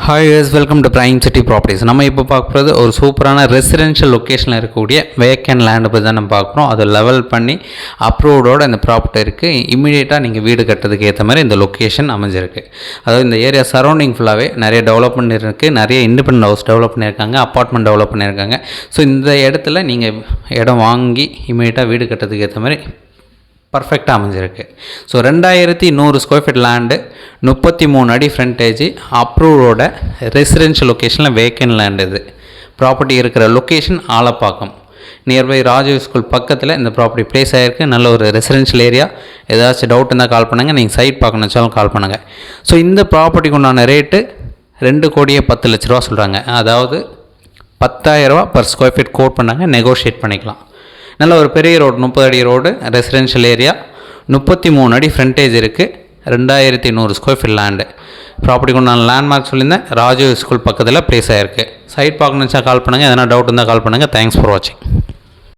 Hi use welcome to prime city properties. நம்ம இப்போ பார்க்குறது ஒரு சூப்பரான ரெசிடென்ஷியல் லொக்கேஷனில் இருக்கக்கூடிய வேக்கன் லேண்டு பற்றி தான் நம்ம பார்க்குறோம். அதை லெவல் பண்ணி அப்ரூவ்டோட இந்த ப்ராப்பர்ட்டி இருக்குது. இமீடியட்டாக நீங்கள் வீடு கட்டுறதுக்கு ஏற்ற மாதிரி இந்த லொக்கேஷன் அமைஞ்சிருக்கு. அதாவது இந்த ஏரியா சரௌண்டிங் ஃபுல்லாகவே நிறைய டெவலப்மெண்ட் இருக்குது. நிறைய இண்டிபெண்டன்ட் ஹவுஸ் டெவலப் பண்ணியிருக்காங்க, அப்பார்ட்மெண்ட் டெவலப் பண்ணியிருக்காங்க. ஸோ இந்த இடத்துல நீங்கள் இடம் வாங்கி இமீடியட்டாக வீடு கட்டுறதுக்கு ஏற்ற மாதிரி பர்ஃபெக்டாக அமைஞ்சிருக்கு. ஸோ 2100 ஸ்கொயர் ஃபீட் லேண்டு, 33 அடி ஃப்ரண்டேஜ், அப்ரூவோட ரெசிடென்ஷியல் லொக்கேஷனில் வேக்கன் லேண்டு. இது ப்ராப்பர்ட்டி இருக்கிற location Alappakkam, nearby Rajiv school பக்கத்தில் இந்த ப்ராப்பர்ட்டி ப்ளேஸ் ஆகிருக்கு. நல்ல ஒரு ரெசிடென்ஷியல் ஏரியா. ஏதாச்சும் டவுட் இருந்தால் கால் பண்ணுங்கள். நீங்கள் சைட் பார்க்கணும் வச்சாலும் கால் பண்ணுங்கள். ஸோ இந்த ப்ராப்பர்ட்டிக்கு உண்டான ரேட்டு 2,10,00,000 சொல்கிறாங்க. அதாவது 10,000 ரூபா பர் ஸ்கொயர் ஃபீட் கோட் பண்ணாங்க. நெகோஷியேட் பண்ணிக்கலாம். நல்ல ஒரு பெரிய ரோடு, 30 அடி ரோடு, ரெசிடென்ஷியல் ஏரியா, 33 அடி ஃப்ரண்டேஜ் இருக்குது, 2100 ஸ்கொயர் ஃபீட் லேண்டு. ப்ராப்பர்ட்டிக்கு உண்டான லேண்ட்மார்க் சொல்லியிருந்தேன். ராஜீவ் ஸ்கூல் பக்கத்தில் ப்ளேஸ் ஆகிருக்கு. சைட் பார்க்கணுன்னு கால் பண்ணுங்கள். எதனா டவுட் இருந்தால் கால் பண்ணுங்கள். தேங்க்ஸ் ஃபார் வாட்சிங்.